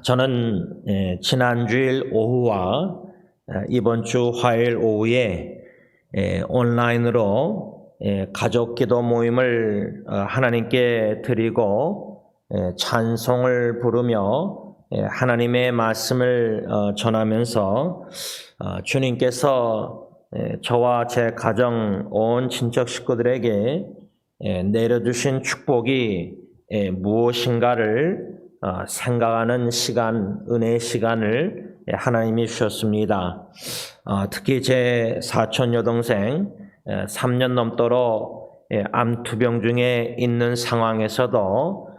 저는 지난주일 오후와 이번 주 화요일 오후에 온라인으로 가족 기도 모임을 하나님께 드리고 찬송을 부르며 하나님의 말씀을 전하면서 주님께서 저와 제 가정 온 친척 식구들에게 내려주신 축복이 무엇인가를 생각하는 시간, 은혜의 시간을 하나님이 주셨습니다. 특히 제 사촌 여동생 3년 넘도록 암투병 중에 있는 상황에서도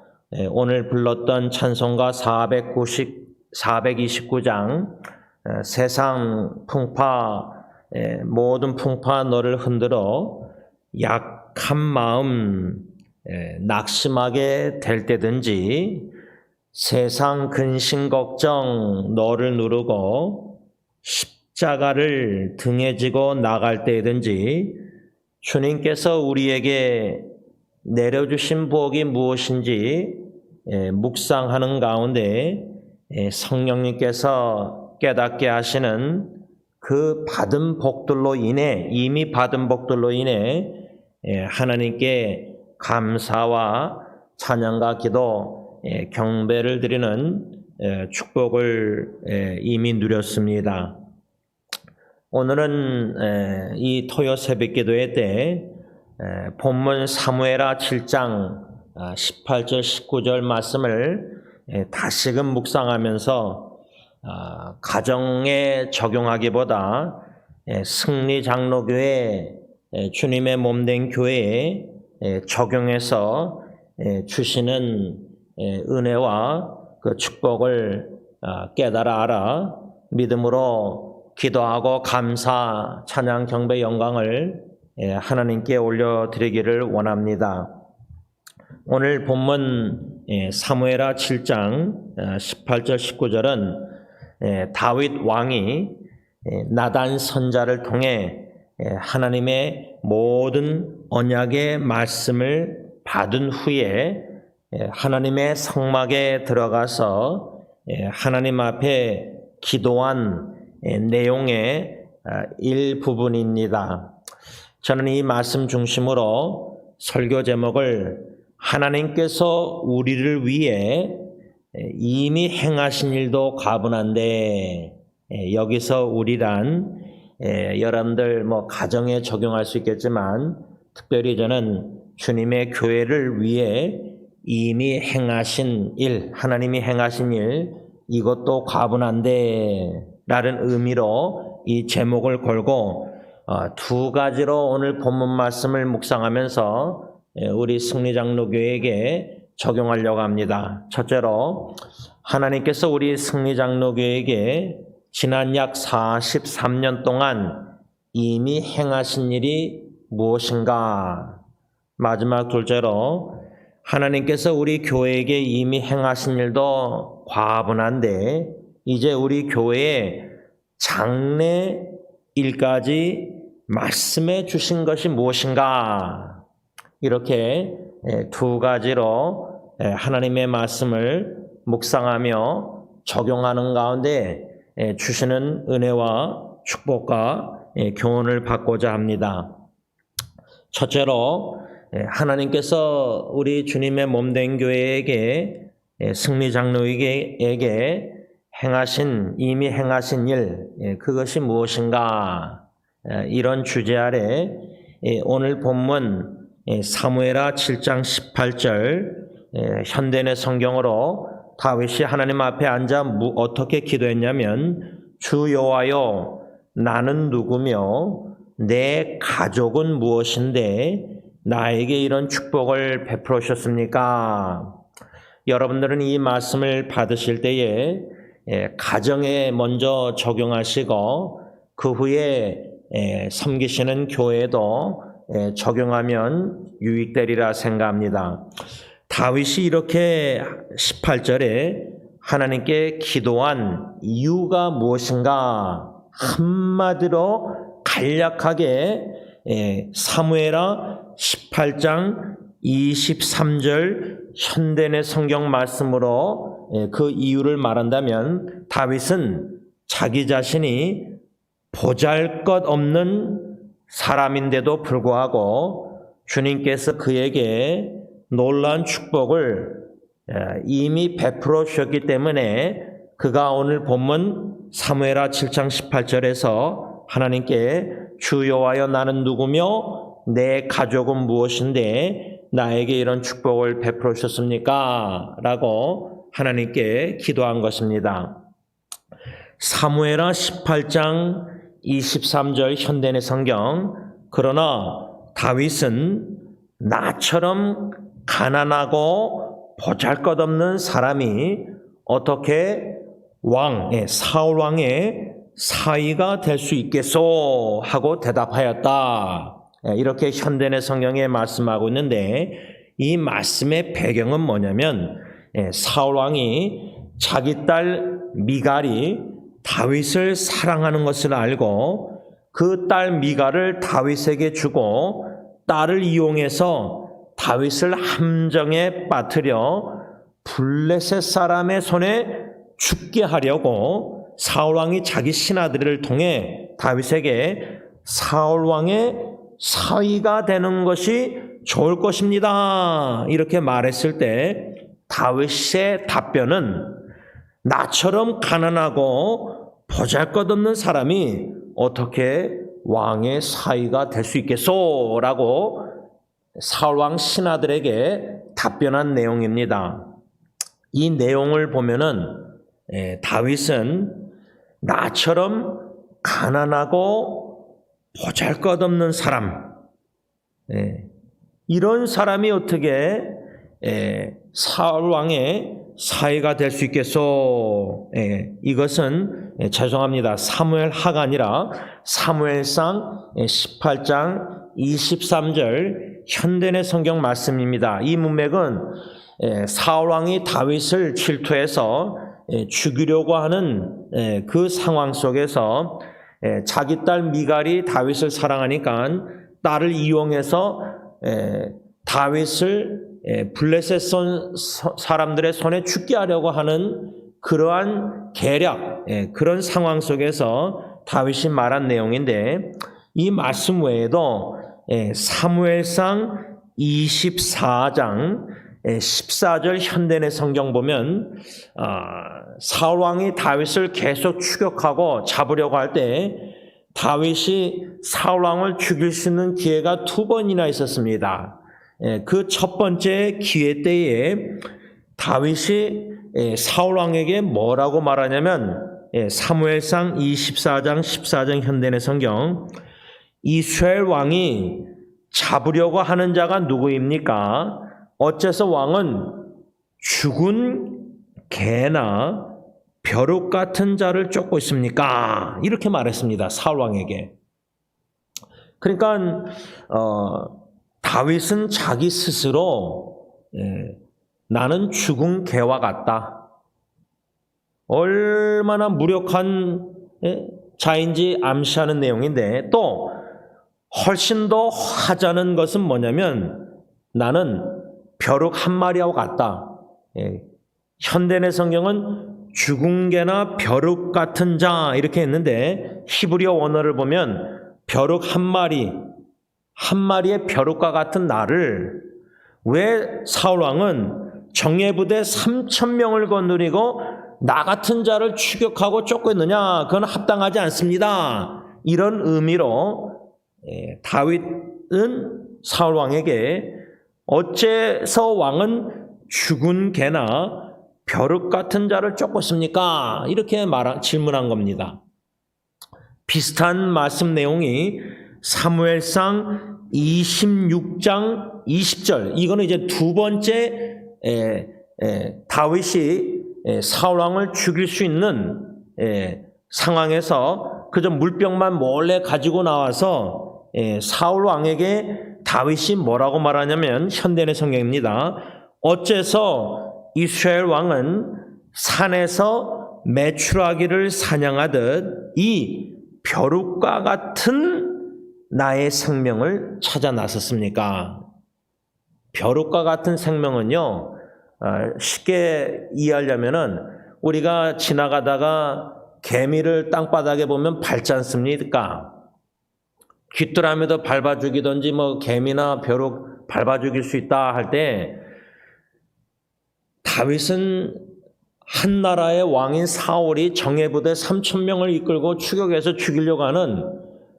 오늘 불렀던 찬송가 429장 세상 풍파 모든 풍파 너를 흔들어 약한 마음 낙심하게 될 때든지 세상 근심 걱정 너를 누르고 십자가를 등에 지고 나갈 때든지 주님께서 우리에게 내려주신 복이 무엇인지 묵상하는 가운데 성령님께서 깨닫게 하시는 그 받은 복들로 인해 이미 받은 복들로 인해 하나님께 감사와 찬양과 기도 경배를 드리는 축복을 이미 누렸습니다. 오늘은 이 토요 새벽 기도회 때 본문 사무엘하 7장 18절 19절 말씀을 다시금 묵상하면서 가정에 적용하기보다 승리장로교회 주님의 몸된 교회에 적용해서 주시는 은혜와 그 축복을 깨달아 알아 믿음으로 기도하고 감사, 찬양, 경배, 영광을 하나님께 올려드리기를 원합니다. 오늘 본문 사무엘하 7장 18절 19절은 다윗 왕이 나단 선자를 통해 하나님의 모든 언약의 말씀을 받은 후에 하나님의 성막에 들어가서 하나님 앞에 기도한 내용의 일부분입니다. 저는 이 말씀 중심으로 설교 제목을 하나님께서 우리를 위해 이미 행하신 일도 가분한데 여기서 우리란 여러분들 가정에 적용할 수 있겠지만 특별히 저는 주님의 교회를 위해 이미 행하신 일, 하나님이 행하신 일 이것도 가분한데 라는 의미로 이 제목을 걸고 두 가지로 오늘 본문 말씀을 묵상하면서 우리 승리장로교회에게 적용하려고 합니다. 첫째로 하나님께서 우리 승리장로교회에게 지난 약 43년 동안 이미 행하신 일이 무엇인가? 마지막 둘째로 하나님께서 우리 교회에게 이미 행하신 일도 과분한데 이제 우리 교회에 장래 일까지 말씀해 주신 것이 무엇인가? 이렇게 두 가지로 하나님의 말씀을 묵상하며 적용하는 가운데 주시는 은혜와 축복과 교훈을 받고자 합니다. 첫째로 하나님께서 우리 주님의 몸된 교회에게 승리장로에게 이미 행하신 일 그것이 무엇인가 이런 주제 아래 오늘 본문 사무엘하 7장 18절 현대의 성경으로 다윗이 하나님 앞에 앉아 어떻게 기도했냐면 주 여호와여 나는 누구며 내 가족은 무엇인데 나에게 이런 축복을 베풀어 주셨습니까? 여러분들은 이 말씀을 받으실 때에 가정에 먼저 적용하시고 그 후에 섬기시는 교회에도 적용하면 유익되리라 생각합니다. 다윗이 이렇게 18절에 하나님께 기도한 이유가 무엇인가? 한마디로 간략하게 사무엘하 18장 23절 현대의 성경 말씀으로 그 이유를 말한다면 다윗은 자기 자신이 보잘것없는 사람인데도 불구하고 주님께서 그에게 놀라운 축복을 이미 베풀어 주셨기 때문에 그가 오늘 본문 사무엘하 7장 18절에서 하나님께 주 여호와여 나는 누구며 내 가족은 무엇인데 나에게 이런 축복을 베풀어 주셨습니까? 라고 하나님께 기도한 것입니다. 사무엘하 18장 23절 현대의 성경 그러나 다윗은 나처럼 가난하고 보잘것없는 사람이 어떻게 사울 왕의 사위가 될 수 있겠소 하고 대답하였다. 이렇게 현대의 성경에 말씀하고 있는데 이 말씀의 배경은 뭐냐면 사울 왕이 자기 딸 미갈이 다윗을 사랑하는 것을 알고 그 딸 미갈을 다윗에게 주고 딸을 이용해서 다윗을 함정에 빠뜨려 블레셋 사람의 손에 죽게 하려고 사울 왕이 자기 신하들을 통해 다윗에게 사울 왕의 사위가 되는 것이 좋을 것입니다. 이렇게 말했을 때 다윗의 답변은 나처럼 가난하고 보잘것없는 사람이 어떻게 왕의 사위가 될 수 있겠소? 라고 사울 왕 신하들에게 답변한 내용입니다. 이 내용을 보면은 다윗은 나처럼 가난하고 보잘것없는 사람, 이런 사람이 어떻게 사울 왕의 사위가 될 수 있겠소? 이것은 죄송합니다. 사무엘하가 아니라 사무엘상 18장 23절 현대의 성경 말씀입니다. 이 문맥은 사울 왕이 다윗을 질투해서 죽이려고 하는 그 상황 속에서 자기 딸 미갈이 다윗을 사랑하니까 딸을 이용해서 다윗을 블레셋 사람들의 손에 죽게 하려고 하는 그러한 계략, 그런 상황 속에서 다윗이 말한 내용인데 이 말씀 외에도 사무엘상 24장 14절 현대의 성경 보면 사울 왕이 다윗을 계속 추격하고 잡으려고 할 때 다윗이 사울 왕을 죽일 수 있는 기회가 2번이나 있었습니다. 그 첫 번째 기회 때에 다윗이 사울 왕에게 뭐라고 말하냐면 사무엘상 24장 14절 현대의 성경 이스라엘 왕이 잡으려고 하는 자가 누구입니까? 어째서 왕은 죽은 개나 벼룩 같은 자를 쫓고 있습니까? 이렇게 말했습니다. 사울 왕에게. 그러니까 다윗은 자기 스스로 나는 죽은 개와 같다. 얼마나 무력한 자인지 암시하는 내용인데 또 훨씬 더 하자는 것은 뭐냐면 나는 벼룩 한 마리하고 같다. 현대의 성경은 죽은 개나 벼룩 같은 자 이렇게 했는데 히브리어 원어를 보면 벼룩 한 마리의 벼룩과 같은 나를 왜 사울 왕은 정예부대 3,000명을 거느리고 나 같은 자를 추격하고 쫓고 있느냐? 그건 합당하지 않습니다. 이런 의미로 다윗은 사울 왕에게 어째서 왕은 죽은 개나 벼룩 같은 자를 쫓고 있습니까? 이렇게 질문한 겁니다. 비슷한 말씀 내용이 사무엘상 26장 20절 이거는 이제 두 번째 다윗이 사울 왕을 죽일 수 있는 상황에서 그저 물병만 몰래 가지고 나와서 사울 왕에게 다윗이 뭐라고 말하냐면 현대의 성경입니다. 어째서 이스라엘 왕은 산에서 메추라기를 사냥하듯 이 벼룩과 같은 나의 생명을 찾아 나섰습니까? 벼룩과 같은 생명은요, 쉽게 이해하려면은 우리가 지나가다가 개미를 땅바닥에 보면 밟지 않습니까? 귀뚜라미도 밟아 죽이든지 뭐 개미나 벼룩 밟아 죽일 수 있다 할 때 다윗은 한 나라의 왕인 사울이 정예부대 3,000명을 이끌고 추격해서 죽이려고 하는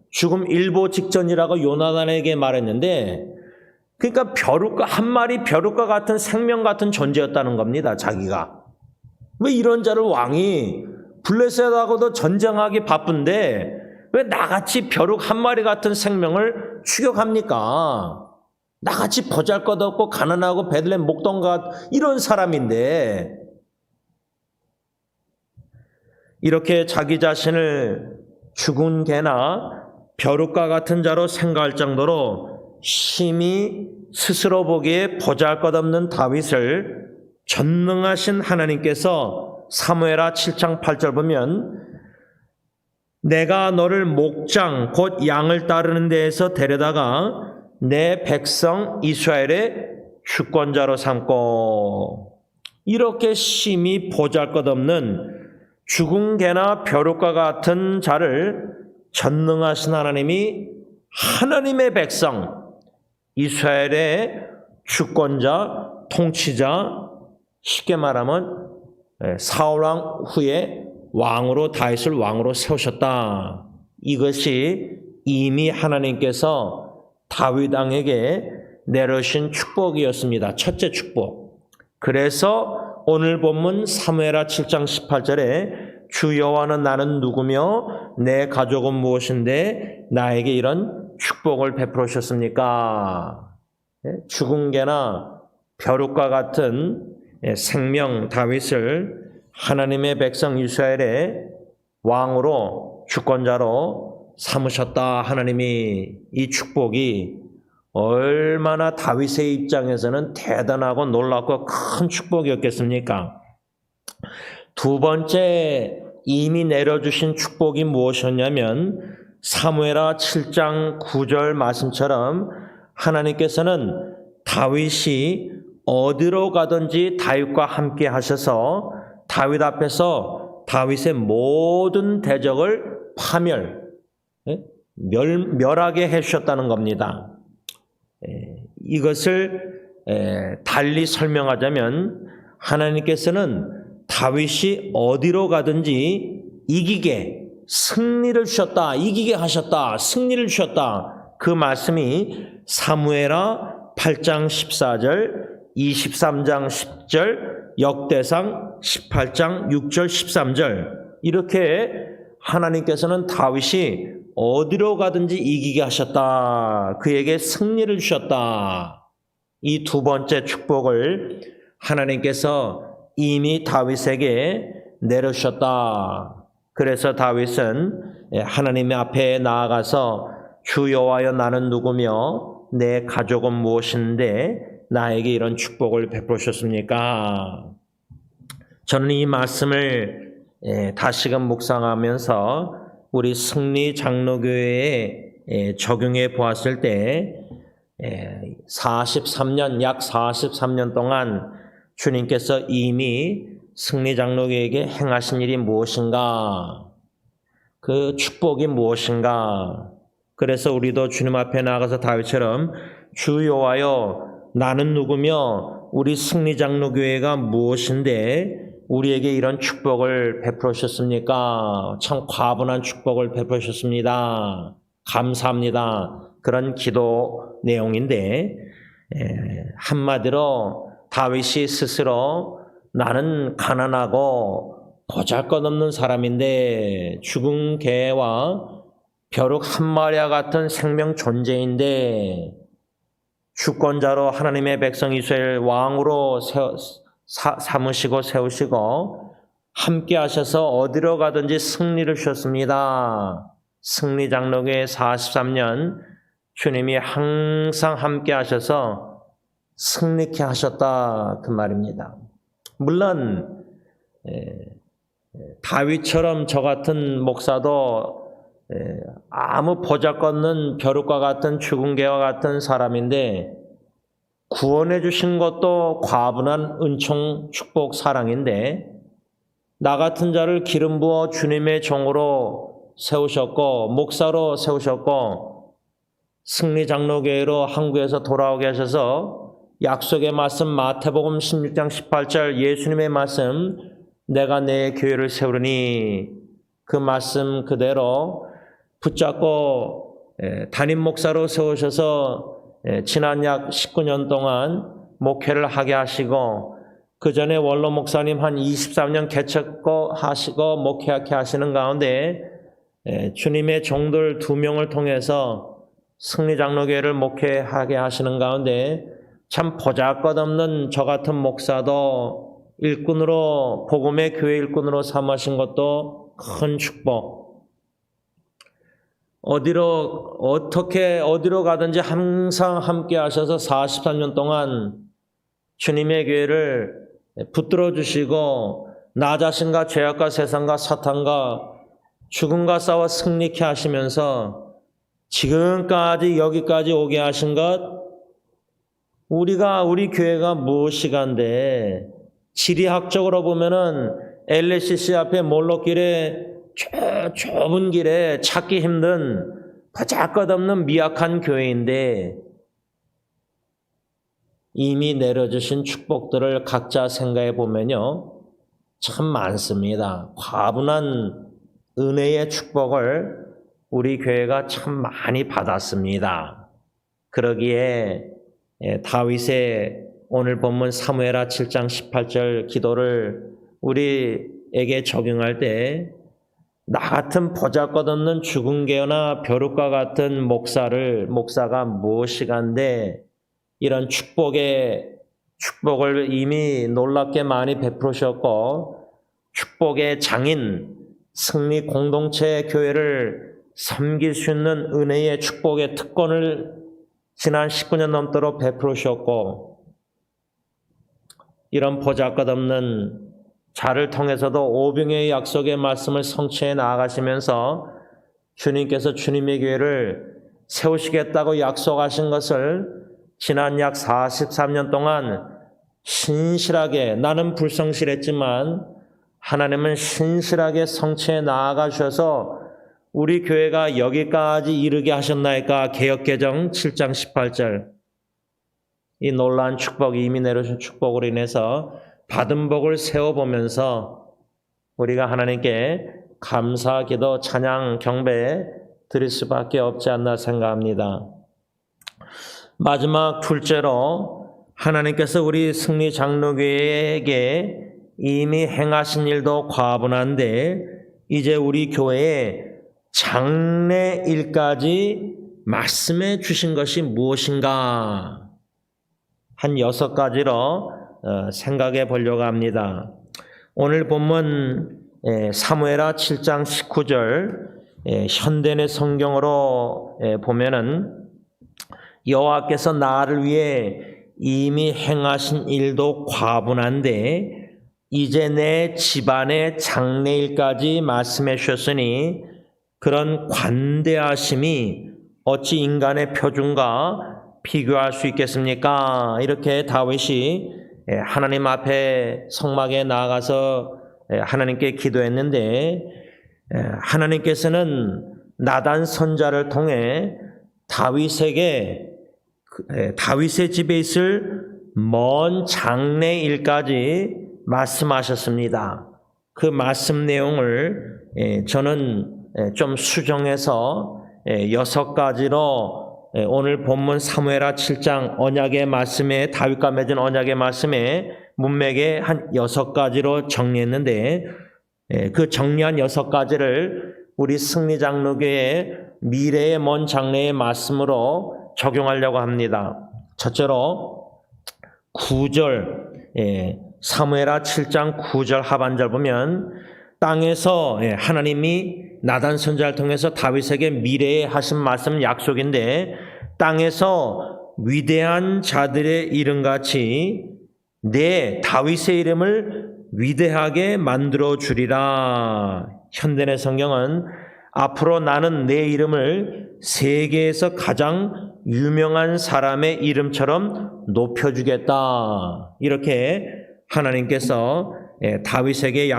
죽음 일보 직전이라고 요나단에게 말했는데, 그러니까 벼룩과 한 마리 벼룩과 같은 생명 같은 존재였다는 겁니다. 자기가 왜 이런 자를 왕이 블레셋하고도 전쟁하기 바쁜데 왜 나같이 벼룩 한 마리 같은 생명을 추격합니까? 나같이 보잘것없고 가난하고 베들레헴 목동과 이런 사람인데, 이렇게 자기 자신을 죽은 개나 벼룩과 같은 자로 생각할 정도로 심히 스스로 보기에 보잘것없는 다윗을 전능하신 하나님께서 사무엘하 7장 8절 보면 내가 너를 목장 곧 양을 따르는 데에서 데려다가 내 백성 이스라엘의 주권자로 삼고, 이렇게 심히 보잘것없는 죽은 개나 벼룩과 같은 자를 전능하신 하나님이 하나님의 백성 이스라엘의 주권자, 통치자, 쉽게 말하면 사울왕 후에 왕으로 다윗을 왕으로 세우셨다. 이것이 이미 하나님께서 다윗 왕에게 내려신 축복이었습니다. 첫째 축복. 그래서 오늘 본문 사무엘하 7장 18절에 주 여호와는 나는 누구며 내 가족은 무엇인데 나에게 이런 축복을 베풀어 주셨습니까? 죽은 개나 벼룩과 같은 생명 다윗을 하나님의 백성 이스라엘의 왕으로 주권자로 삼으셨다. 하나님이 이 축복이 얼마나 다윗의 입장에서는 대단하고 놀랍고 큰 축복이었겠습니까? 두 번째 이미 내려주신 축복이 무엇이었냐면 사무엘하 7장 9절 말씀처럼 하나님께서는 다윗이 어디로 가든지 다윗과 함께 하셔서 다윗 앞에서 다윗의 모든 대적을 멸하게 해주셨다는 겁니다. 이것을 달리 설명하자면 하나님께서는 다윗이 어디로 가든지 이기게 승리를 주셨다, 이기게 하셨다, 승리를 주셨다. 그 말씀이 사무엘하 8장 14절, 23장 10절, 역대상 18장 6절 13절 이렇게 하나님께서는 다윗이 어디로 가든지 이기게 하셨다. 그에게 승리를 주셨다. 이 두 번째 축복을 하나님께서 이미 다윗에게 내려주셨다. 그래서 다윗은 하나님의 앞에 나아가서 주 여호와여 나는 누구며 내 가족은 무엇인데 나에게 이런 축복을 베푸셨습니까? 저는 이 말씀을 다시금 묵상하면서 우리 승리 장로교회에 적용해 보았을 때 43년, 약 43년 동안 주님께서 이미 승리 장로교회에게 행하신 일이 무엇인가? 그 축복이 무엇인가? 그래서 우리도 주님 앞에 나가서 다윗처럼 주 여호와여 나는 누구며 우리 승리 장로교회가 무엇인데 우리에게 이런 축복을 베풀어 주셨습니까? 참 과분한 축복을 베풀어 주셨습니다. 감사합니다. 그런 기도 내용인데 한마디로 다윗이 스스로 나는 가난하고 보잘것없는 사람인데 죽은 개와 벼룩 한 마리와 같은 생명 존재인데 주권자로 하나님의 백성 이스라엘 왕으로 삼으시고 세우시고 함께 하셔서 어디로 가든지 승리를 주셨습니다. 승리 장로교회 43년 주님이 항상 함께 하셔서 승리케 하셨다 그 말입니다. 물론 다윗처럼 저 같은 목사도 아무 보잘것없는 벼룩과 같은 죽은 개와 같은 사람인데 구원해 주신 것도 과분한 은총, 축복, 사랑인데 나 같은 자를 기름 부어 주님의 종으로 세우셨고 목사로 세우셨고 승리장로교회로 한국에서 돌아오게 하셔서 약속의 말씀 마태복음 16장 18절 예수님의 말씀 내가 내 교회를 세우리니 그 말씀 그대로 붙잡고 담임 목사로 세우셔서 지난 약 19년 동안 목회를 하게 하시고 그 전에 원로 목사님 한 23년 개척고 하시고 목회하게 하시는 가운데 주님의 종들 2명을 통해서 승리장로교회를 목회하게 하시는 가운데 참 보잘것없는 저 같은 목사도 일꾼으로 복음의 교회 일꾼으로 삼으신 것도 큰 축복. 어디로 가든지 항상 함께 하셔서 43년 동안 주님의 교회를 붙들어 주시고 나 자신과 죄악과 세상과 사탄과 죽음과 싸워 승리케 하시면서 지금까지 여기까지 오게 하신 것 우리 교회가 무엇이간데 지리학적으로 보면은 LCC 앞에 몰로길에 좁은 길에 찾기 힘든 보잘것없는 미약한 교회인데 이미 내려주신 축복들을 각자 생각해 보면요 참 많습니다. 과분한 은혜의 축복을 우리 교회가 참 많이 받았습니다. 그러기에 다윗의 오늘 본문 사무엘하 7장 18절 기도를 우리에게 적용할 때 나 같은 보잘것없는 죽은 개나 벼룩과 같은 목사가 무엇이간데 이런 축복을 이미 놀랍게 많이 베푸셨고 축복의 장인 승리 공동체 교회를 섬길 수 있는 은혜의 축복의 특권을 지난 19년 넘도록 베푸셨고 이런 보잘것없는 자를 통해서도 오병의 약속의 말씀을 성취해 나아가시면서 주님께서 주님의 교회를 세우시겠다고 약속하신 것을 지난 약 43년 동안 신실하게 나는 불성실했지만 하나님은 신실하게 성취해 나아가 주셔서 우리 교회가 여기까지 이르게 하셨나이까. 개역개정 7장 18절 이 놀라운 축복 이미 내려준 축복으로 인해서 받은 복을 세워보면서 우리가 하나님께 감사, 기도, 찬양, 경배 드릴 수밖에 없지 않나 생각합니다. 마지막 둘째로 하나님께서 우리 승리장로교회에게 이미 행하신 일도 과분한데 이제 우리 교회에 장래일까지 말씀해 주신 것이 무엇인가 한 6가지로 생각해 보려고 합니다. 오늘 본문 사무엘하 7장 19절 현대의 성경으로 보면은 여호와께서 나를 위해 이미 행하신 일도 과분한데 이제 내 집안의 장래일까지 말씀해 주셨으니 그런 관대하심이 어찌 인간의 표준과 비교할 수 있겠습니까? 이렇게 다윗이 하나님 앞에 성막에 나아가서 하나님께 기도했는데 하나님께서는 나단 선자를 통해 다윗의 집에 있을 먼 장래일까지 말씀하셨습니다. 그 말씀 내용을 저는 좀 수정해서 6가지로 오늘 본문 사무엘하 7장 언약의 말씀에 다윗과 맺은 언약의 말씀에 문맥에 한 6가지로 정리했는데 그 정리한 6가지를 우리 승리장로교의 미래의 먼 장래의 말씀으로 적용하려고 합니다. 첫째로 9절 사무엘하 7장 9절 하반절 보면 땅에서 하나님이 나단 선지자를 통해서 다윗에게 미래에 하신 말씀 약속인데 땅에서 위대한 자들의 이름같이 내 다윗의 이름을 위대하게 만들어 주리라. 현대의 성경은 앞으로 나는 내 이름을 세계에서 가장 유명한 사람의 이름처럼 높여주겠다. 이렇게 하나님께서 다윗에게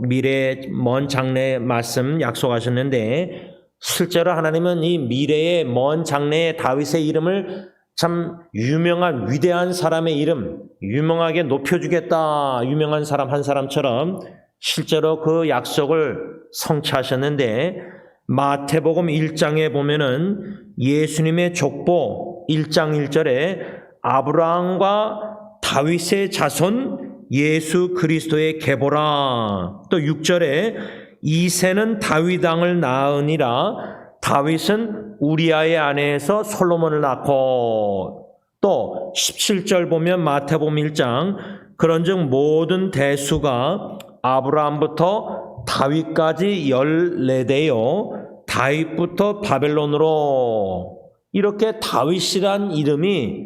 미래의 먼 장래의 말씀 약속하셨는데, 실제로 하나님은 이 미래의 먼 장래의 다윗의 이름을 참 유명한 위대한 사람의 이름, 유명하게 높여주겠다. 유명한 사람 한 사람처럼 실제로 그 약속을 성취하셨는데, 마태복음 1장에 보면은 예수님의 족보 1장 1절에 아브라함과 다윗의 자손 예수 그리스도의 계보라. 또 6절에 이새는 다윗 왕을 낳으니라. 다윗은 우리아의 아내에서 솔로몬을 낳고, 또 17절 보면 마태복음 1장 그런즉 모든 대수가 아브라함부터 다윗까지 14대요 다윗부터 바벨론으로. 이렇게 다윗이란 이름이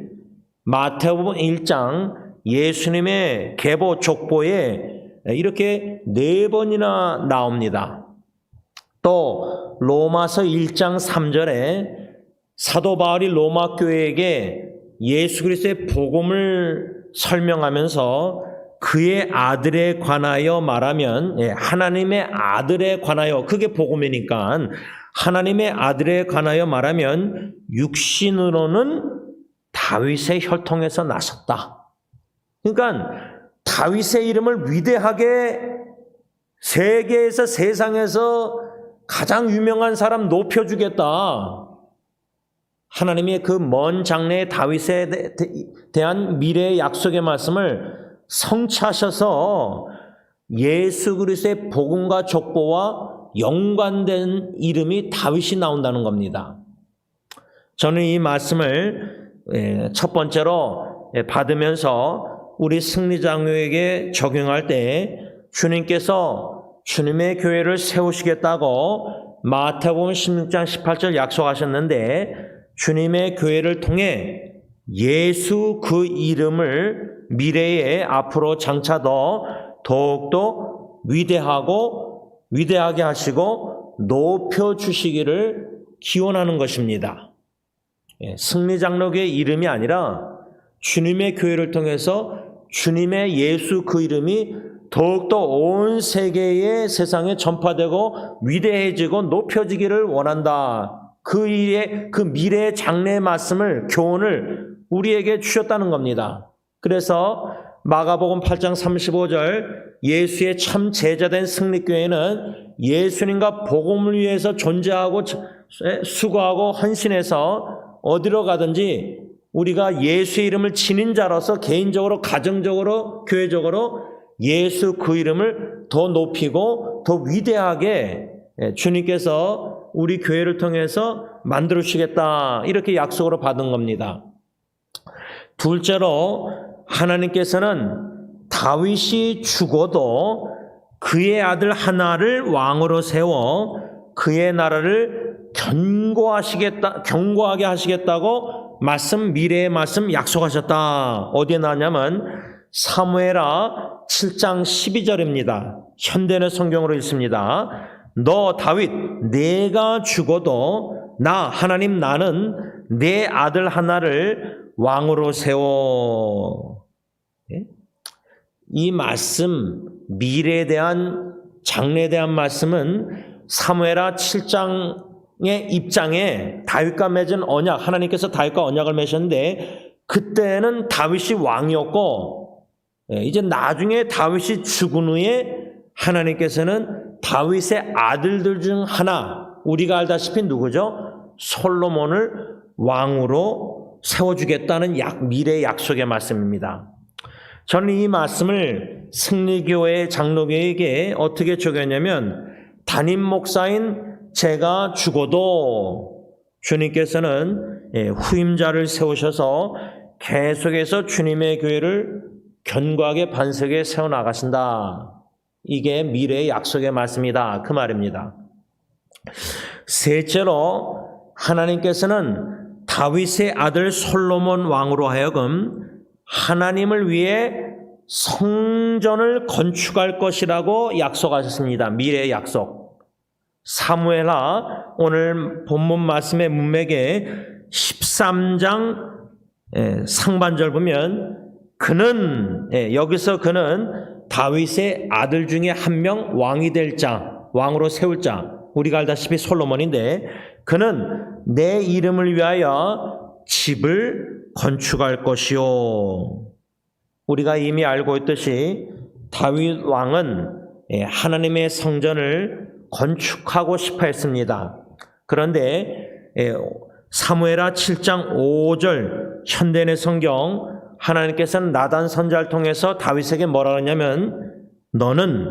마태복음 1장 예수님의 계보 족보에 이렇게 4번이나 나옵니다. 또 로마서 1장 3절에 사도 바울이 로마 교회에게 예수 그리스도의 복음을 설명하면서 그의 아들에 관하여 말하면, 하나님의 아들에 관하여, 그게 복음이니까 하나님의 아들에 관하여 말하면 육신으로는 다윗의 혈통에서 나섰다. 그러니까 다윗의 이름을 위대하게 세계에서, 세상에서 가장 유명한 사람 높여주겠다. 하나님의 그 먼 장래의 다윗에 대한 미래의 약속의 말씀을 성취하셔서 예수 그리스도의 복음과 족보와 연관된 이름이 다윗이 나온다는 겁니다. 저는 이 말씀을 첫 번째로 받으면서 우리 승리장로에게 적용할 때, 주님께서 주님의 교회를 세우시겠다고 마태복음 16장 18절 약속하셨는데, 주님의 교회를 통해 예수 그 이름을 미래에 앞으로 장차 더욱더 위대하게 하시고 높여주시기를 기원하는 것입니다. 승리장로교의 이름이 아니라 주님의 교회를 통해서 주님의 예수 그 이름이 더욱더 온 세계의 세상에 전파되고 위대해지고 높여지기를 원한다. 그 미래의 장래의 말씀을, 교훈을 우리에게 주셨다는 겁니다. 그래서 마가복음 8장 35절 예수의 참 제자된 승리교회는 예수님과 복음을 위해서 존재하고 수고하고 헌신해서 어디로 가든지 우리가 예수의 이름을 지닌 자로서 개인적으로, 가정적으로, 교회적으로 예수 그 이름을 더 높이고 더 위대하게 주님께서 우리 교회를 통해서 만들어 주시겠다, 이렇게 약속으로 받은 겁니다. 둘째로, 하나님께서는 다윗이 죽어도 그의 아들 하나를 왕으로 세워 그의 나라를 견고하게 하시겠다고 미래의 말씀 약속하셨다. 어디에 나왔냐면 사무엘하 7장 12절입니다. 현대는 성경으로 읽습니다. 너 다윗, 내가 죽어도 나는 내 아들 하나를 왕으로 세워. 이 말씀, 미래에 대한, 장래에 대한 말씀은 사무엘하 7장의 입장에 다윗과 맺은 언약, 하나님께서 다윗과 언약을 맺으셨는데 그때는 다윗이 왕이었고, 이제 나중에 다윗이 죽은 후에 하나님께서는 다윗의 아들들 중 하나, 우리가 알다시피 누구죠? 솔로몬을 왕으로 세워주겠다는 미래의 약속의 말씀입니다. 저는 이 말씀을 승리교회 장로교에게 어떻게 적용했냐면, 담임 목사인 제가 죽어도 주님께서는 후임자를 세우셔서 계속해서 주님의 교회를 견고하게 반석에 세워나가신다. 이게 미래의 약속의 말씀이다, 그 말입니다. 셋째로, 하나님께서는 다윗의 아들 솔로몬 왕으로 하여금 하나님을 위해 성전을 건축할 것이라고 약속하셨습니다. 미래의 약속. 사무엘하 오늘 본문 말씀의 문맥에 13장 상반절 보면 그는 여기서 그는 다윗의 아들 중에 한 명 왕이 될 자, 왕으로 세울 자, 우리가 알다시피 솔로몬인데 그는 내 이름을 위하여 집을 건축할 것이요. 우리가 이미 알고 있듯이 다윗 왕은 하나님의 성전을 건축하고 싶어 했습니다. 그런데 사무엘하 7장 5절 현대인의 성경 하나님께서는 나단 선지자를 통해서 다윗에게 뭐라 하냐면 너는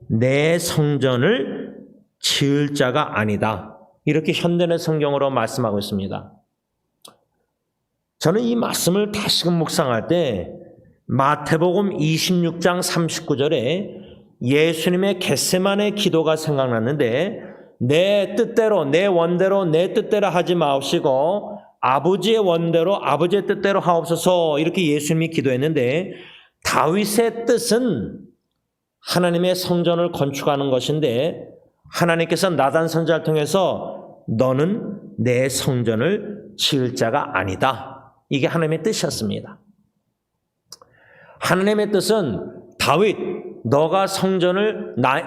내 성전을 지을 자가 아니다. 이렇게 현대인의 성경으로 말씀하고 있습니다. 저는 이 말씀을 다시금 묵상할 때 마태복음 26장 39절에 예수님의 겟세마네 기도가 생각났는데 내 뜻대로 내 원대로 내 뜻대로 하지 마옵시고 아버지의 원대로 아버지의 뜻대로 하옵소서 이렇게 예수님이 기도했는데 다윗의 뜻은 하나님의 성전을 건축하는 것인데 하나님께서 나단 선지자를 통해서 너는 내 성전을 지을 자가 아니다. 이게 하나님의 뜻이었습니다. 하나님의 뜻은 다윗 너가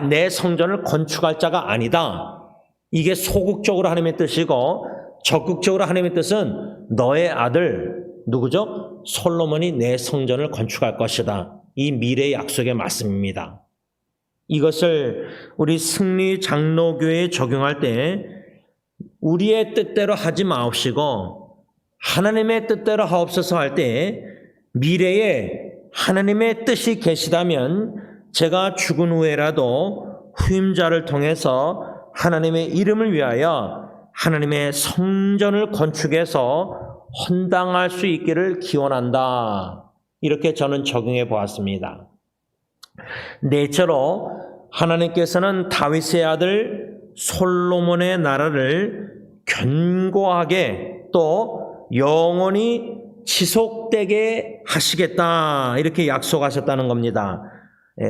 내 성전을 건축할 자가 아니다. 이게 소극적으로 하나님의 뜻이고 적극적으로 하나님의 뜻은 너의 아들 누구죠? 솔로몬이 내 성전을 건축할 것이다. 이 미래의 약속의 말씀입니다. 이것을 우리 승리 장로교회에 적용할 때 우리의 뜻대로 하지 마옵시고 하나님의 뜻대로 하옵소서 할 때 미래에 하나님의 뜻이 계시다면 제가 죽은 후에라도 후임자를 통해서 하나님의 이름을 위하여 하나님의 성전을 건축해서 헌당할 수 있기를 기원한다. 이렇게 저는 적용해 보았습니다. 넷째로 하나님께서는 다윗의 아들 솔로몬의 나라를 견고하게 또 영원히 지속되게 하시겠다. 이렇게 약속하셨다는 겁니다.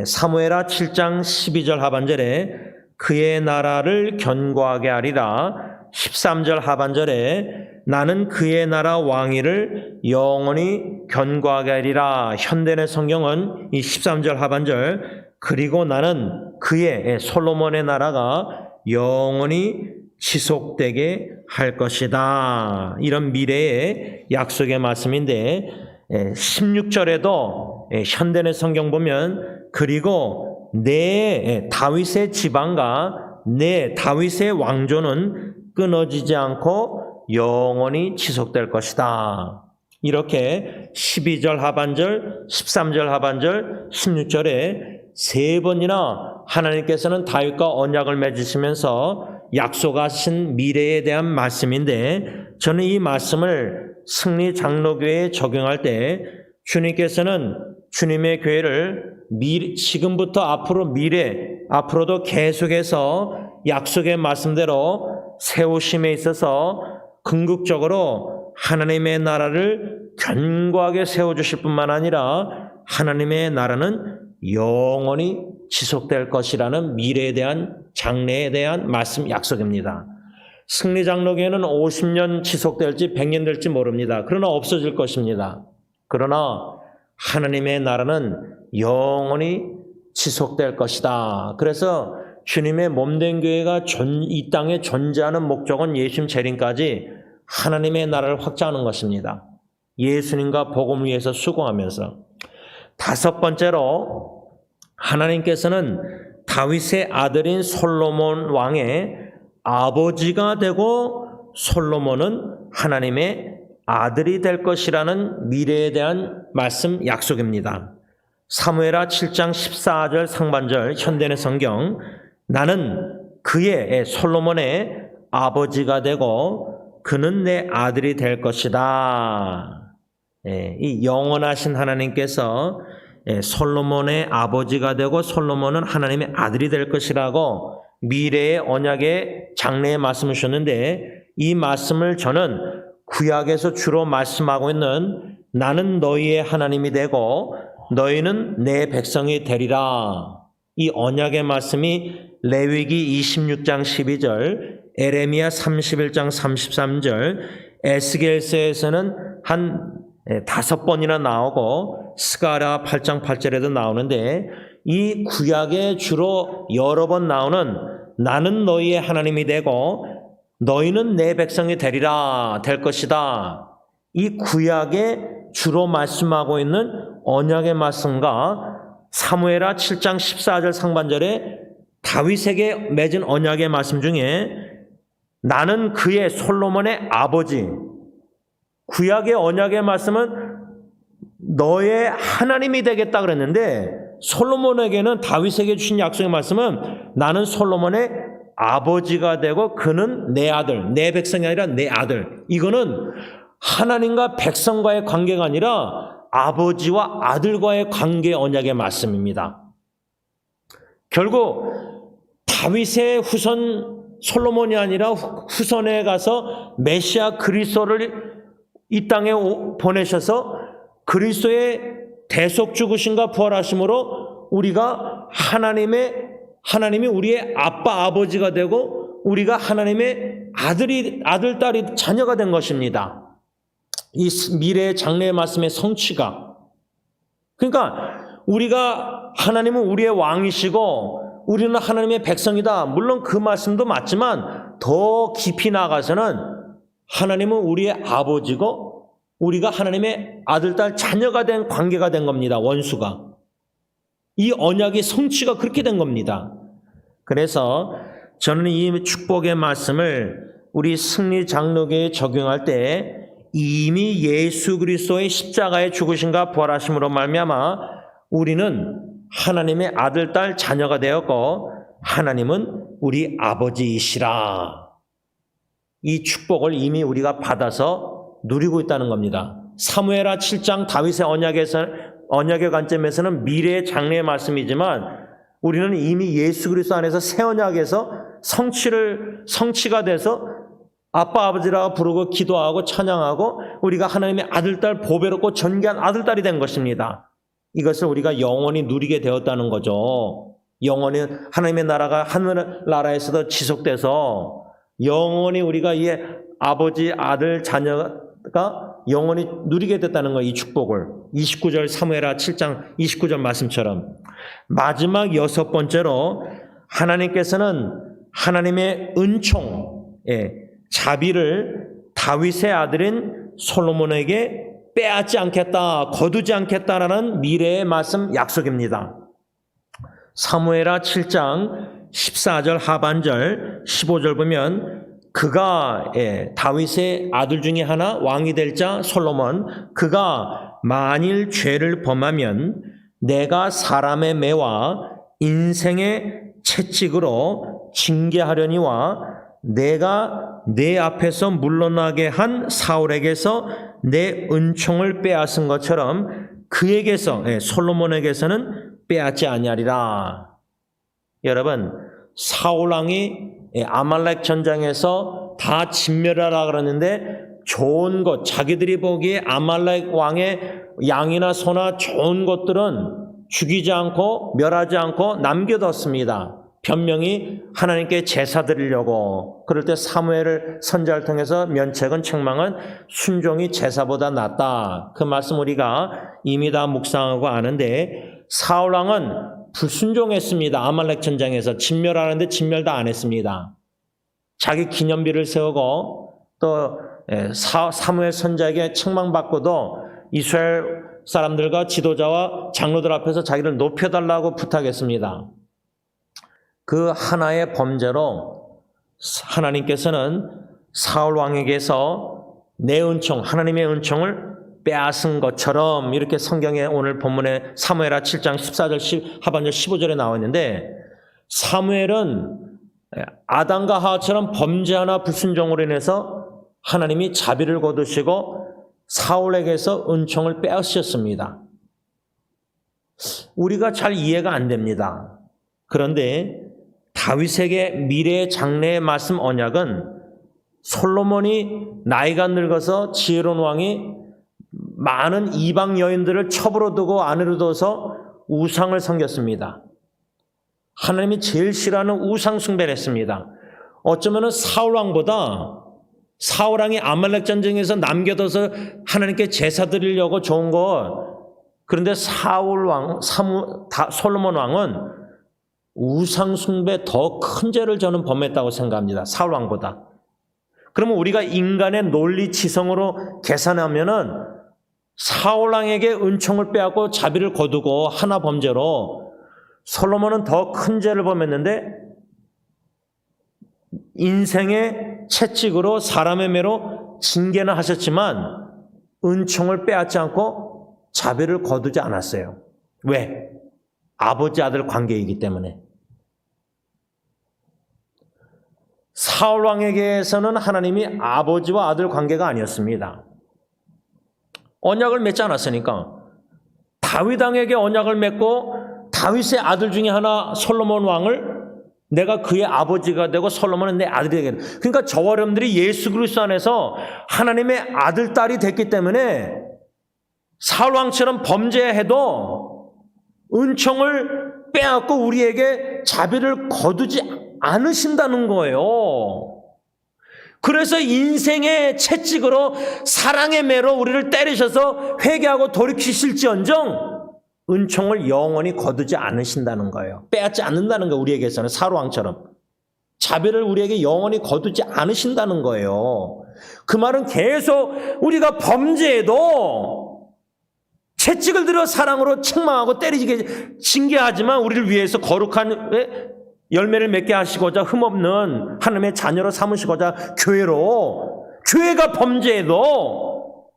사무엘하 7장 12절 하반절에 그의 나라를 견고하게 하리라. 13절 하반절에 나는 그의 나라 왕위를 영원히 견고하게 하리라. 현대의 성경은 이 13절 하반절 그리고 나는 그의 솔로몬의 나라가 영원히 지속되게 할 것이다. 이런 미래의 약속의 말씀인데 16절에도 현대의 성경 보면 그리고 내 다윗의 지방과 내 다윗의 왕조는 끊어지지 않고 영원히 지속될 것이다. 이렇게 12절 하반절, 13절 하반절, 16절에 세 번이나 하나님께서는 다윗과 언약을 맺으시면서 약속하신 미래에 대한 말씀인데 저는 이 말씀을 승리 장로교회에 적용할 때 주님께서는 주님의 교회를 지금부터 앞으로 앞으로도 계속해서 약속의 말씀대로 세우심에 있어서 궁극적으로 하나님의 나라를 견고하게 세워주실 뿐만 아니라 하나님의 나라는 영원히 지속될 것이라는 미래에 대한 장래에 대한 말씀 약속입니다. 승리장로교회는 50년 지속될지 100년 될지 모릅니다. 그러나 없어질 것입니다. 그러나 하나님의 나라는 영원히 지속될 것이다. 그래서 주님의 몸된 교회가 이 땅에 존재하는 목적은 예수님 재림까지 하나님의 나라를 확장하는 것입니다. 예수님과 복음을 위해서 수고하면서. 다섯 번째로 하나님께서는 다윗의 아들인 솔로몬 왕의 아버지가 되고 솔로몬은 하나님의 아들이 될 것이라는 미래에 대한 말씀 약속입니다. 사무엘하 7장 14절 상반절 현대의 성경 나는 그의 솔로몬의 아버지가 되고 그는 내 아들이 될 것이다. 이 영원하신 하나님께서 솔로몬의 아버지가 되고 솔로몬은 하나님의 아들이 될 것이라고 미래의 언약의 장래에 말씀을 주셨는데 이 말씀을 저는 구약에서 주로 말씀하고 있는 나는 너희의 하나님이 되고 너희는 내 백성이 되리라. 이 언약의 말씀이 레위기 26장 12절, 에레미야 31장 33절, 에스겔서에서는 한 5번이나 나오고 스가랴 8장 8절에도 나오는데 이 구약에 주로 여러 번 나오는 나는 너희의 하나님이 되고 너희는 내 백성이 되리라 될 것이다. 이 구약에 주로 말씀하고 있는 언약의 말씀과 사무엘하 7장 14절 상반절에 다윗에게 맺은 언약의 말씀 중에 나는 그의 솔로몬의 아버지, 구약의 언약의 말씀은 너의 하나님이 되겠다 그랬는데 솔로몬에게는 다윗에게 주신 약속의 말씀은 나는 솔로몬의 아버지가 되고 그는 내 아들, 내 백성이 아니라 내 아들. 이거는 하나님과 백성과의 관계가 아니라 아버지와 아들과의 관계 언약의 말씀입니다. 결국 다윗의 후손 솔로몬이 아니라 후손에 가서 메시아 그리스도를 이 땅에 보내셔서 그리스도의 대속 죽으심과 부활하심으로 우리가 하나님이 우리의 아빠 아버지가 되고 우리가 하나님의 아들 딸이 자녀가 된 것입니다. 이 미래의 장래의 말씀의 성취가. 그러니까 우리가 하나님은 우리의 왕이시고 우리는 하나님의 백성이다. 물론 그 말씀도 맞지만 더 깊이 나가서는 하나님은 우리의 아버지고 우리가 하나님의 아들, 딸, 자녀가 된 관계가 된 겁니다. 원수가. 이 언약의 성취가 그렇게 된 겁니다. 그래서 저는 이 축복의 말씀을 우리 승리 장로교에 적용할 때 이미 예수 그리스도의 십자가의 죽으심과 부활하심으로 말미암아 우리는 하나님의 아들, 딸, 자녀가 되었고 하나님은 우리 아버지이시라. 이 축복을 이미 우리가 받아서 누리고 있다는 겁니다. 사무엘하 7장 다윗의 언약의 관점에서는 미래의 장래의 말씀이지만 우리는 이미 예수 그리스도 안에서 새 언약에서 성취가 돼서 아빠 아버지라고 부르고 기도하고 찬양하고 우리가 하나님의 아들, 딸 보배롭고 존귀한 아들, 딸이 된 것입니다. 이것을 우리가 영원히 누리게 되었다는 거죠. 영원히 하나님의 나라가 하늘나라에서도 지속돼서 영원히 우리가 이 아버지, 아들, 자녀가 영원히 누리게 됐다는 거예요. 이 축복을. 29절 사무엘하 7장 29절 말씀처럼. 마지막 6번째로 하나님께서는 하나님의 은총, 자비를 다윗의 아들인 솔로몬에게 빼앗지 않겠다, 거두지 않겠다라는 미래의 말씀 약속입니다. 사무엘하 7장 14절 하반절 15절 보면 그가 다윗의 아들 중에 하나 왕이 될 자 솔로몬 그가 만일 죄를 범하면 내가 사람의 매와 인생의 채찍으로 징계하려니와 내가 내 앞에서 물러나게 한 사울에게서 내 은총을 빼앗은 것처럼 그에게서 솔로몬에게서는 빼앗지 아니하리라. 여러분 사울 왕이 아말렉 전장에서 다 진멸하라 그러는데 좋은 것 자기들이 보기에 아말렉 왕의 양이나 소나 좋은 것들은 죽이지 않고 멸하지 않고 남겨뒀습니다. 변명이 하나님께 제사 드리려고. 그럴 때 사무엘을 선지자를 통해서 면책은 책망은 순종이 제사보다 낫다. 그 말씀 우리가 이미 다 묵상하고 아는데 사울 왕은 불순종했습니다. 아말렉 전장에서 진멸하는데 진멸 다 안 했습니다. 자기 기념비를 세우고 또 사무엘 선지자에게 책망받고도 이스라엘 사람들과 지도자와 장로들 앞에서 자기를 높여달라고 부탁했습니다. 그 하나의 범죄로 하나님께서는 사울 왕에게서 내 은총, 하나님의 은총을 빼앗은 것처럼 이렇게 성경에 오늘 본문에 사무엘하 7장 14절 하반절 15절에 나와 있는데 사무엘은 아담과 하와처럼 범죄 하나 불순종으로 인해서 하나님이 자비를 거두시고 사울에게서 은총을 빼앗으셨습니다. 우리가 잘 이해가 안 됩니다. 그런데 다윗에게 미래의 장래의 말씀 언약은 솔로몬이 나이가 늙어서 지혜로운 왕이 많은 이방 여인들을 첩으로 두고 아내로 둬서 우상을 섬겼습니다. 하나님이 제일 싫어하는 우상 숭배를 했습니다. 어쩌면 사울 왕보다 사울왕이 아말렉 전쟁에서 남겨둬서 하나님께 제사 드리려고 좋은 거. 그런데 솔로몬 왕은 우상 숭배 더 큰 죄를 저는 범했다고 생각합니다. 사울 왕보다. 그러면 우리가 인간의 논리 지성으로 계산하면은 사울 왕에게 은총을 빼앗고 자비를 거두고 하나 범죄로 솔로몬은 더 큰 죄를 범했는데 인생의 채찍으로 사람의 매로 징계는 하셨지만 은총을 빼앗지 않고 자비를 거두지 않았어요. 왜? 아버지 아들 관계이기 때문에. 사울 왕에게서는 하나님이 아버지와 아들 관계가 아니었습니다. 언약을 맺지 않았으니까. 다윗 왕에게 언약을 맺고 다윗의 아들 중에 하나 솔로몬 왕을 내가 그의 아버지가 되고 솔로몬은 내 아들이 되겠다. 그러니까 저와 여러분들이 예수 그리스도 안에서 하나님의 아들, 딸이 됐기 때문에 사울 왕처럼 범죄해도 은총을 빼앗고 우리에게 자비를 거두지 않으신다는 거예요. 그래서 인생의 채찍으로 사랑의 매로 우리를 때리셔서 회개하고 돌이키실지언정 은총을 영원히 거두지 않으신다는 거예요. 빼앗지 않는다는 거예요. 우리에게서는 사울 왕처럼. 자비를 우리에게 영원히 거두지 않으신다는 거예요. 그 말은 계속 우리가 범죄해도 채찍을 들어 사랑으로 책망하고 때리게 징계하지만 우리를 위해서 거룩한 열매를 맺게 하시고자 흠없는 하나님의 자녀로 삼으시고자 교회가 범죄해도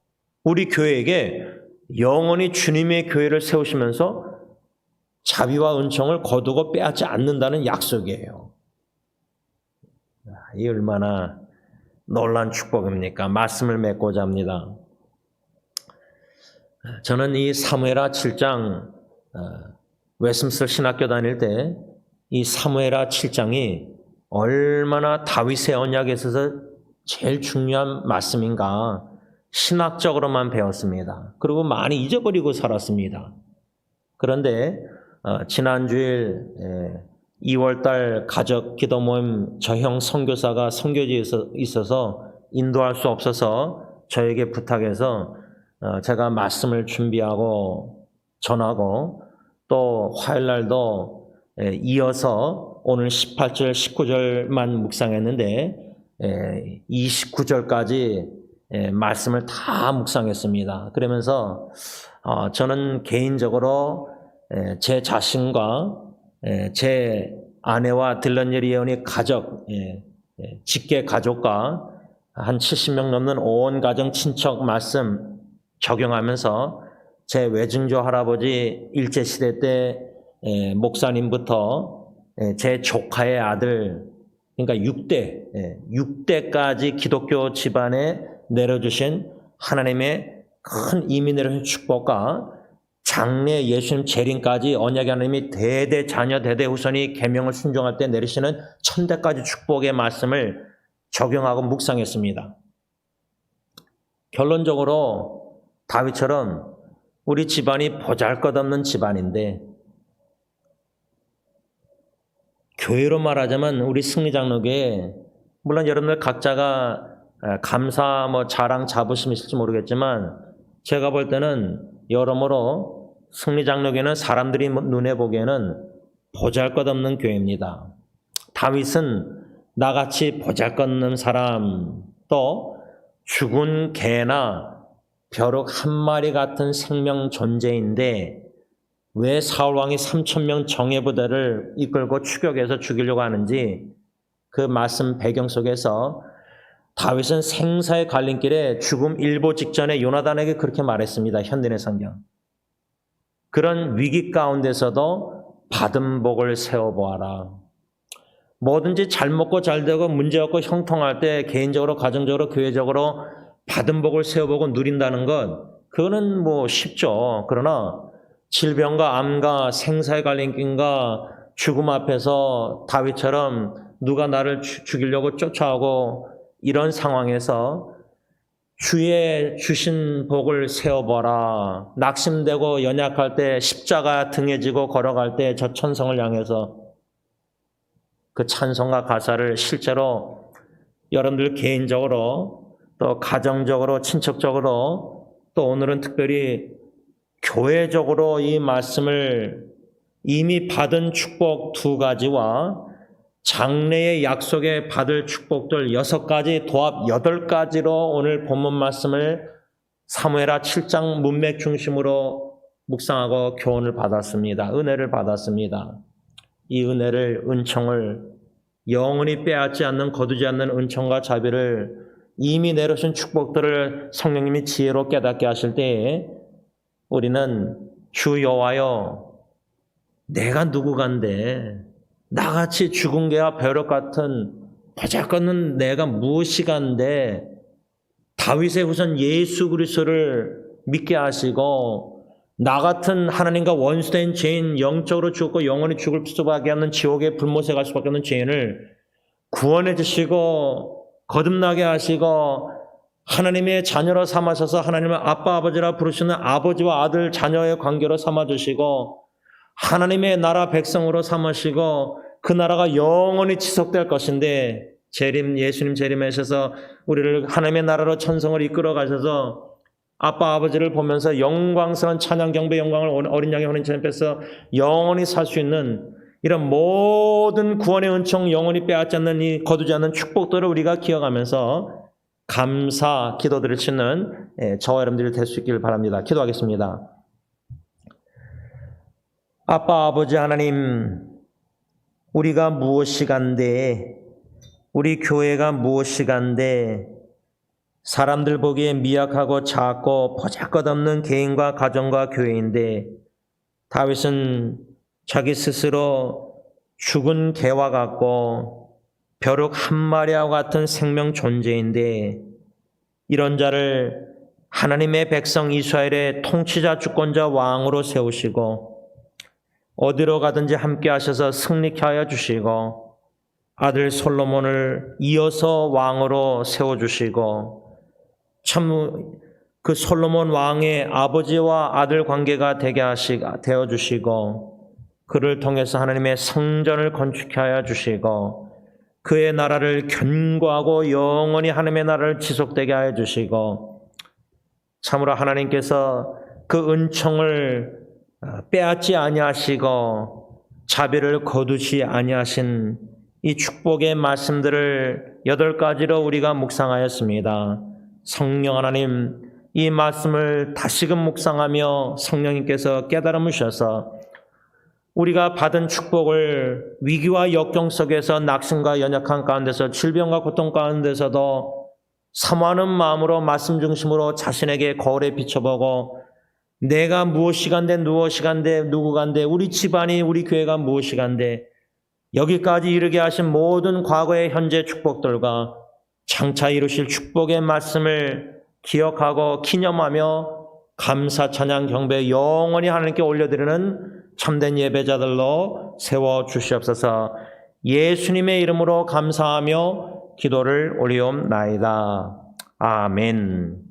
우리 교회에게 영원히 주님의 교회를 세우시면서 자비와 은총을 거두고 빼앗지 않는다는 약속이에요. 이 얼마나 놀라운 축복입니까? 말씀을 맺고자 합니다. 저는 이 사무엘하 7장 웨스민스터 신학교 다닐 때 이 사무엘하 7장이 얼마나 다윗의 언약에 있어서 제일 중요한 말씀인가 신학적으로만 배웠습니다. 그리고 많이 잊어버리고 살았습니다. 그런데 지난주일 2월달 가족 기도 모임 저형 선교사가 선교지에 있어서 인도할 수 없어서 저에게 부탁해서 제가 말씀을 준비하고 전하고 또 화요일날도 이어서 오늘 18절 19절만 묵상했는데 29절까지 말씀을 다 묵상했습니다. 그러면서 저는 개인적으로 제 자신과 제 아내와 딜런예리 예언의 가족, 직계 가족과 한 70명 넘는 온 가정 친척 말씀 적용하면서 제 외증조 할아버지 일제시대 때 목사님부터 제 조카의 아들, 그러니까 6대까지 기독교 집안에 내려주신 하나님의 큰 이민의 축복과 장래 예수님 재림까지 언약의 하나님이 대대 자녀 대대 후손이 계명을 순종할 때 내리시는 천대까지 축복의 말씀을 적용하고 묵상했습니다. 결론적으로 다윗처럼 우리 집안이 보잘것없는 집안인데 교회로 말하자면 우리 승리장로교회 물론 여러분들 각자가 감사 자랑 자부심이 있을지 모르겠지만 제가 볼 때는 여러모로 승리장로교회는 사람들이 눈에 보기에는 보잘것없는 교회입니다. 다윗은 나같이 보잘것없는 사람 또 죽은 개나 벼룩 한 마리 같은 생명 존재인데 왜 사울왕이 3,000명 정예부대를 이끌고 추격해서 죽이려고 하는지 그 말씀 배경 속에서 다윗은 생사의 갈림길에 죽음 일보 직전에 요나단에게 그렇게 말했습니다. 현대의 성경. 그런 위기 가운데서도 받은 복을 세워보아라. 뭐든지 잘 먹고 잘 되고 문제없고 형통할 때 개인적으로 가정적으로 교회적으로 받은 복을 세워보고 누린다는 것 그거는 쉽죠. 그러나 질병과 암과 생사의 갈림길과 죽음 앞에서 다윗처럼 누가 나를 죽이려고 쫓아오고 이런 상황에서 주의 주신 복을 세워보라. 낙심되고 연약할 때 십자가 등에 지고 걸어갈 때 저 천성을 향해서 그 찬송과 가사를 실제로 여러분들 개인적으로 또 가정적으로 친척적으로 또 오늘은 특별히 교회적으로 이 말씀을 이미 받은 축복 2가지와 장래의 약속에 받을 축복들 6가지 도합 8가지로 오늘 본문 말씀을 사무엘하 7장 문맥 중심으로 묵상하고 교훈을 받았습니다. 은혜를 받았습니다. 이 은혜를 은총을 영원히 빼앗지 않는 거두지 않는 은총과 자비를 이미 내려오신 축복들을 성령님이 지혜로 깨닫게 하실 때에 우리는 주 여호와여 내가 누구간데 나같이 죽은 개와 벼룩 같은 보잘것없는 내가 무엇이간데 다윗의 후손 예수 그리스도를 믿게 하시고 나 같은 하나님과 원수된 죄인 영적으로 죽고 영원히 죽을 수밖에 없는 지옥의 불못에 갈 수밖에 없는 죄인을 구원해 주시고 거듭나게 하시고 하나님의 자녀로 삼으셔서 하나님을 아빠 아버지라 부르시는 아버지와 아들 자녀의 관계로 삼아주시고 하나님의 나라 백성으로 삼으시고 그 나라가 영원히 지속될 것인데 예수님 재림하셔서 우리를 하나님의 나라로 천성을 이끌어 가셔서 아빠 아버지를 보면서 영광스러운 찬양 경배 영광을 어린 양의 혼인 앞에서 영원히 살 수 있는 이런 모든 구원의 은총 영원히 빼앗지 않는 이 거두지 않는 축복들을 우리가 기억하면서 감사 기도드릴 수 있는 저와 여러분들이 될 수 있기를 바랍니다. 기도하겠습니다. 아빠 아버지 하나님, 우리가 무엇이간데 우리 교회가 무엇이간데 사람들 보기에 미약하고 작고 보잘것없는 개인과 가정과 교회인데 다윗은 자기 스스로 죽은 개와 같고 벼룩 한 마리와 같은 생명 존재인데 이런 자를 하나님의 백성 이스라엘의 통치자 주권자 왕으로 세우시고 어디로 가든지 함께 하셔서 승리케 하여 주시고 아들 솔로몬을 이어서 왕으로 세워주시고 참 그 솔로몬 왕의 아버지와 아들 관계가 되어 주시고 그를 통해서 하나님의 성전을 건축케 하여 주시고 그의 나라를 견고하고 영원히 하나님의 나라를 지속되게 하여 주시고 참으로 하나님께서 그 은총을 빼앗지 아니하시고 자비를 거두지 아니하신 이 축복의 말씀들을 8가지로 우리가 묵상하였습니다. 성령 하나님, 이 말씀을 다시금 묵상하며 성령님께서 깨달음을 주셔서 우리가 받은 축복을 위기와 역경 속에서 낙심과 연약한 가운데서 질병과 고통 가운데서도 사모하는 마음으로 말씀 중심으로 자신에게 거울에 비춰보고 내가 무엇이간데 누구간데 우리 집안이 우리 교회가 무엇이간데 여기까지 이르게 하신 모든 과거의 현재 축복들과 장차 이루실 축복의 말씀을 기억하고 기념하며 감사 찬양 경배 영원히 하나님께 올려드리는 참된 예배자들로 세워주시옵소서. 예수님의 이름으로 감사하며 기도를 올리옵나이다. 아멘.